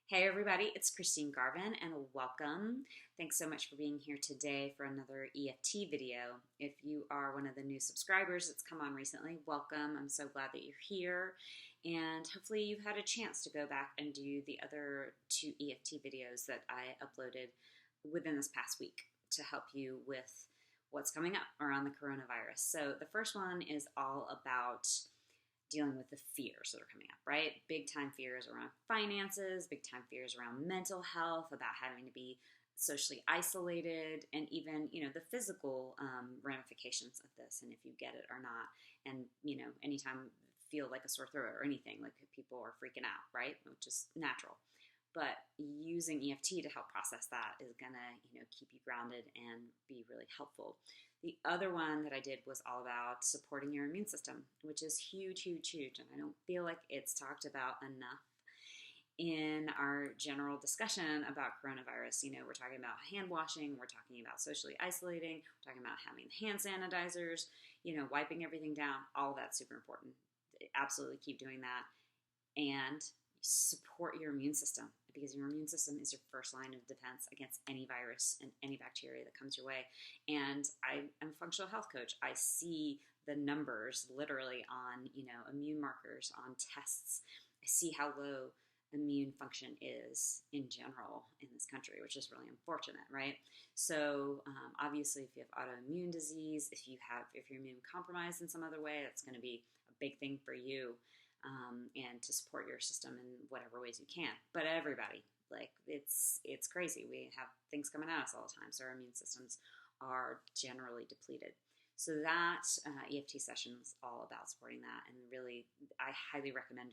Hey everybody, it's Christine Garvin and welcome. Thanks so much for being here today for another EFT video. If you are one of the new subscribers that's come on recently, welcome. I'm so glad that you're here and hopefully you've had a chance to go back and do the other two EFT videos that I uploaded within this past week to help you with what's coming up around the coronavirus. So the first one is all about dealing with the fears that are coming up, right? Big time fears around finances, big time fears around mental health, about having to be socially isolated, and even, the physical ramifications of this, and if you get it or not. And, anytime you feel like a sore throat or anything, like people are freaking out, right? Which is natural. But using EFT to help process that is gonna, keep you grounded and be really helpful. The other one that I did was all about supporting your immune system, which is huge, huge, huge. And I don't feel like it's talked about enough in our general discussion about coronavirus. We're talking about hand washing, we're talking about socially isolating, we're talking about having hand sanitizers, wiping everything down. All of that's super important. Absolutely keep doing that. And support your immune system, because your immune system is your first line of defense against any virus and any bacteria that comes your way. And I am a functional health coach. I see the numbers literally on, immune markers, on tests. I see how low immune function is in general in this country, which is really unfortunate, right? So obviously, if you have autoimmune disease, if you're immune compromised in some other way, that's going to be a big thing for you. And to support your system in whatever ways you can. But everybody, it's crazy. We have things coming at us all the time, so our immune systems are generally depleted. So that EFT session is all about supporting that, and really, I highly recommend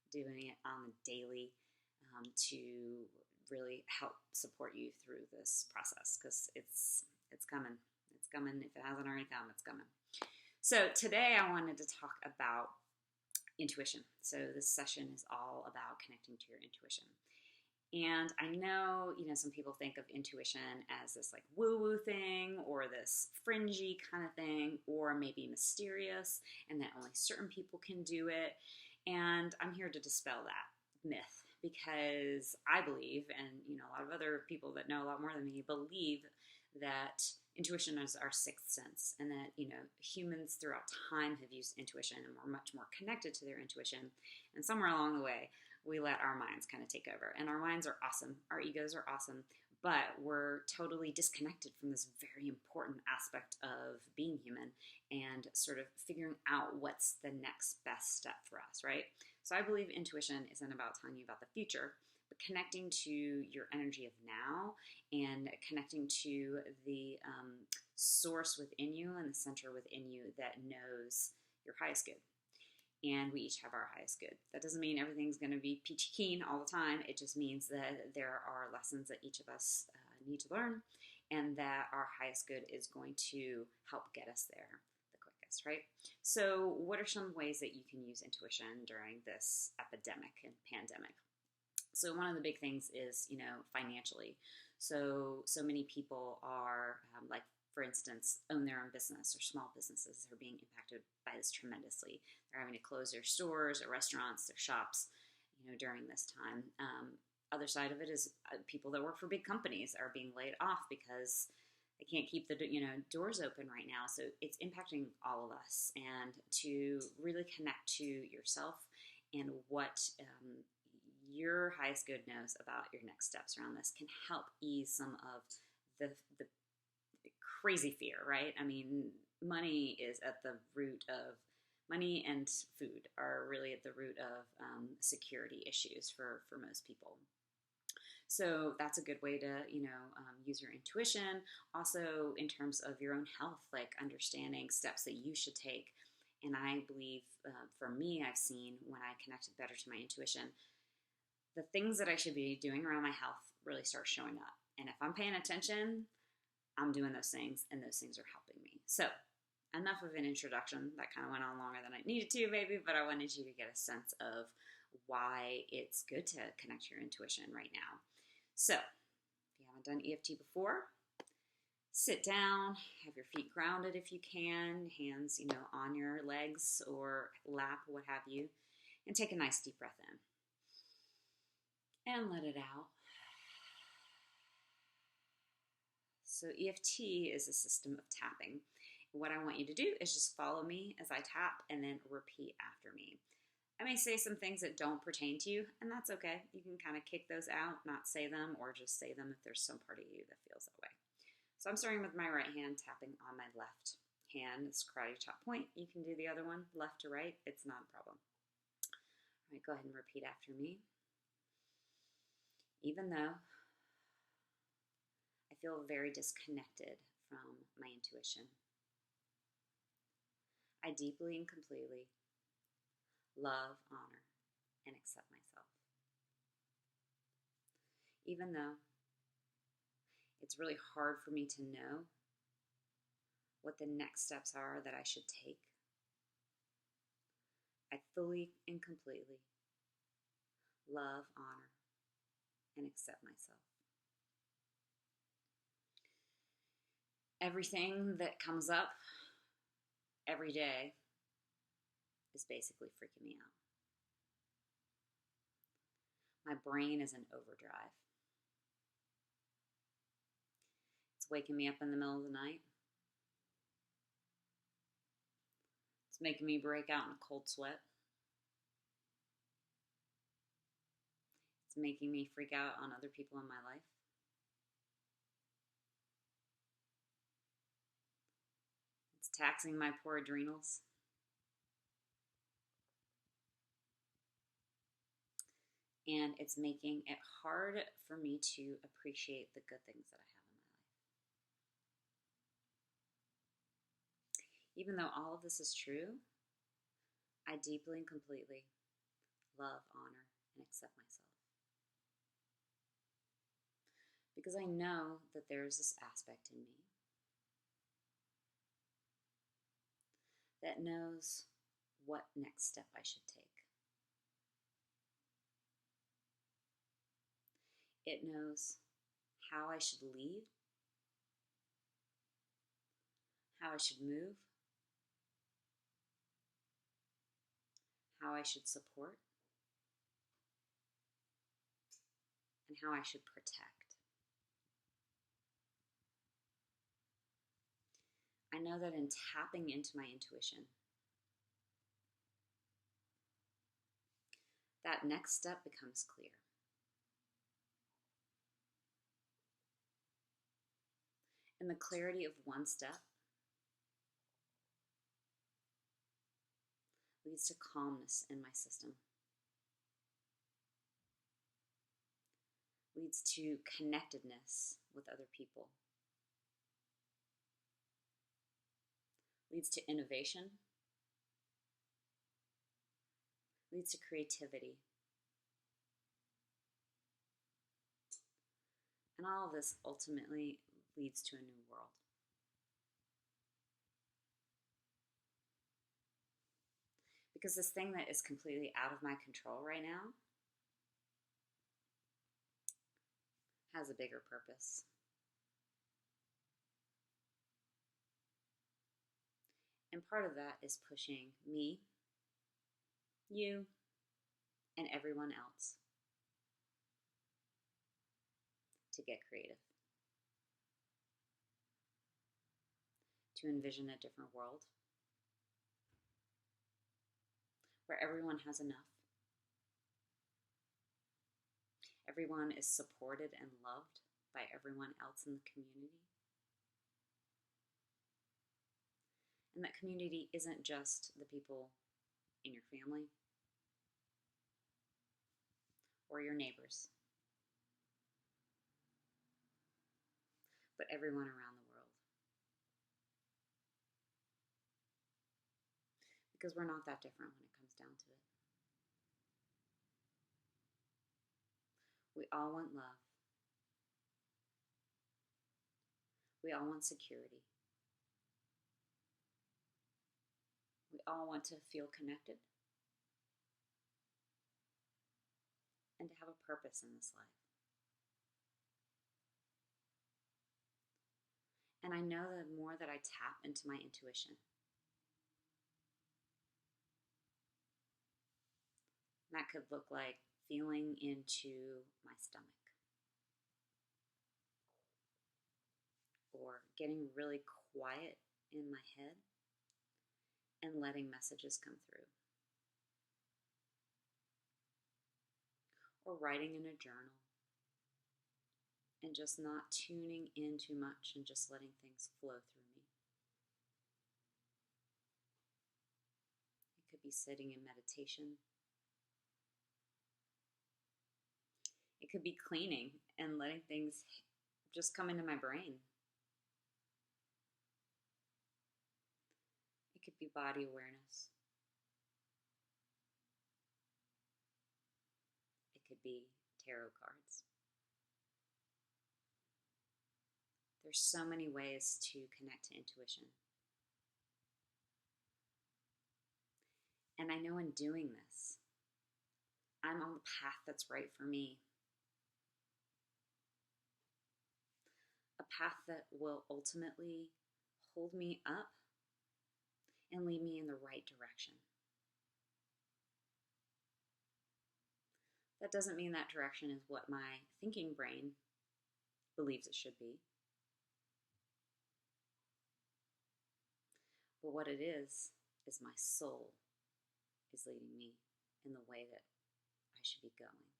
doing it on the daily to really help support you through this process, because it's coming. It's coming. If it hasn't already come, it's coming. So today I wanted to talk about intuition. So this session is all about connecting to your intuition. And I know, some people think of intuition as this like woo-woo thing, or this fringy kind of thing, or maybe mysterious, and that only certain people can do it. And I'm here to dispel that myth, because I believe, and a lot of other people that know a lot more than me believe, that intuition is our sixth sense, and that, humans throughout time have used intuition and we're much more connected to their intuition. And somewhere along the way, we let our minds kind of take over. And our minds are awesome. Our egos are awesome. But we're totally disconnected from this very important aspect of being human and sort of figuring out what's the next best step for us, right? So I believe intuition isn't about telling you about the future, but connecting to your energy of now and connecting to the source within you and the center within you that knows your highest good. And we each have our highest good. That doesn't mean everything's going to be peachy keen all the time. It just means that there are lessons that each of us need to learn, and that our highest good is going to help get us there the quickest, right? So what are some ways that you can use intuition during this epidemic and pandemic? So one of the big things is, financially. So many people are, for instance, own their own business, or small businesses are being impacted by this tremendously. They're having to close their stores, their restaurants, their shops, during this time. Other side of it is people that work for big companies are being laid off because they can't keep the doors open right now. So it's impacting all of us. And to really connect to yourself and what your highest good knows about your next steps around this can help ease some of the crazy fear, right? I mean, money and food are really at the root of security issues for most people. So that's a good way to, use your intuition. Also, in terms of your own health, like understanding steps that you should take. And I believe, for me, I've seen when I connected better to my intuition, the things that I should be doing around my health really start showing up. And if I'm paying attention, I'm doing those things, and those things are helping me. So enough of an introduction. That kind of went on longer than I needed to, maybe, but I wanted you to get a sense of why it's good to connect to your intuition right now. So if you haven't done EFT before, sit down, have your feet grounded if you can, hands, on your legs or lap, what have you, and take a nice deep breath in. and let it out. So EFT is a system of tapping. What I want you to do is just follow me as I tap and then repeat after me. I may say some things that don't pertain to you, and that's okay. You can kind of kick those out, not say them, or just say them if there's some part of you that feels that way. So I'm starting with my right hand, tapping on my left hand. It's karate chop point. You can do the other one, left to right. It's not a problem. All right, go ahead and repeat after me. Even though I feel very disconnected from my intuition, I deeply and completely love, honor, and accept myself. Even though it's really hard for me to know what the next steps are that I should take, I fully and completely love, honor, and accept myself. Everything that comes up every day is basically freaking me out. My brain is in overdrive. It's waking me up in the middle of the night. It's making me break out in a cold sweat. It's making me freak out on other people in my life. It's taxing my poor adrenals. And it's making it hard for me to appreciate the good things that I have in my life. Even though all of this is true, I deeply and completely love, honor, and accept myself. Because I know that there's this aspect in me that knows what next step I should take. It knows how I should lead, how I should move, how I should support, and how I should protect. I know that in tapping into my intuition, that next step becomes clear. And the clarity of one step leads to calmness in my system, leads to connectedness with other people, leads to innovation, leads to creativity. And all of this ultimately leads to a new world. Because this thing that is completely out of my control right now has a bigger purpose. And part of that is pushing me, you, and everyone else to get creative, to envision a different world where everyone has enough, everyone is supported and loved by everyone else in the community. And that community isn't just the people in your family or your neighbors, but everyone around the world. Because we're not that different when it comes down to it. We all want love. We all want security. We all want to feel connected and to have a purpose in this life. And I know the more that I tap into my intuition, that could look like feeling into my stomach, or getting really quiet in my head and letting messages come through, or writing in a journal and just not tuning in too much and just letting things flow through me. It could be sitting in meditation. It could be cleaning and letting things just come into my brain. It could be body awareness. It could be tarot cards. There's so many ways to connect to intuition. And I know in doing this, I'm on the path that's right for me. A path that will ultimately hold me up and lead me in the right direction. That doesn't mean that direction is what my thinking brain believes it should be. But what it is my soul is leading me in the way that I should be going.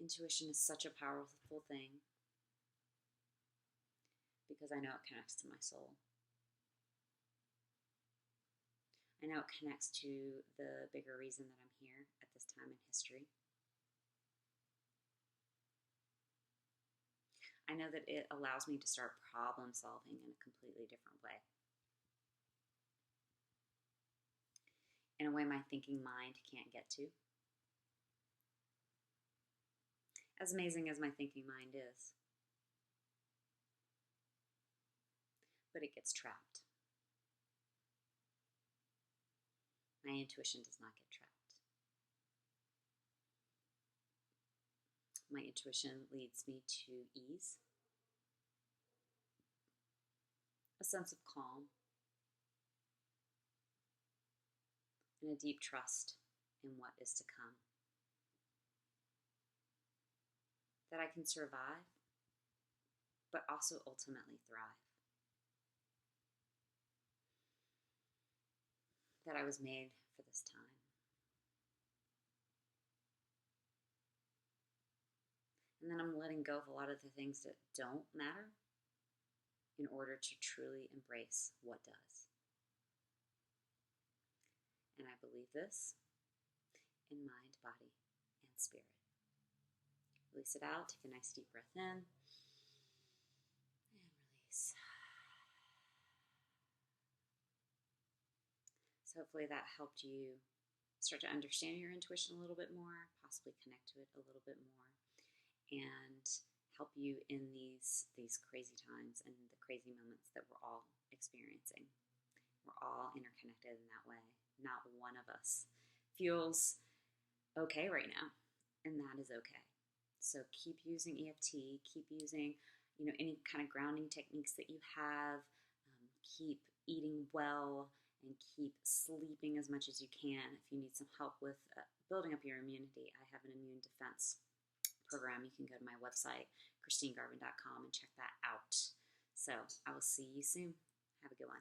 Intuition is such a powerful thing because I know it connects to my soul. I know it connects to the bigger reason that I'm here at this time in history. I know that it allows me to start problem solving in a completely different way. In a way my thinking mind can't get to. As amazing as my thinking mind is. But it gets trapped. My intuition does not get trapped. My intuition leads me to ease, a sense of calm, and a deep trust in what is to come. That I can survive, but also ultimately thrive. That I was made for this time. And then I'm letting go of a lot of the things that don't matter in order to truly embrace what does. And I believe this in mind, body, and spirit. Release it out. Take a nice deep breath in. And release. So hopefully that helped you start to understand your intuition a little bit more, possibly connect to it a little bit more, and help you in these crazy times and the crazy moments that we're all experiencing. We're all interconnected in that way. Not one of us feels okay right now, and that is okay. So keep using EFT, keep using any kind of grounding techniques that you have, keep eating well, and keep sleeping as much as you can. If you need some help with building up your immunity, I have an immune defense program. You can go to my website, christinegarvin.com, and check that out. So I will see you soon. Have a good one.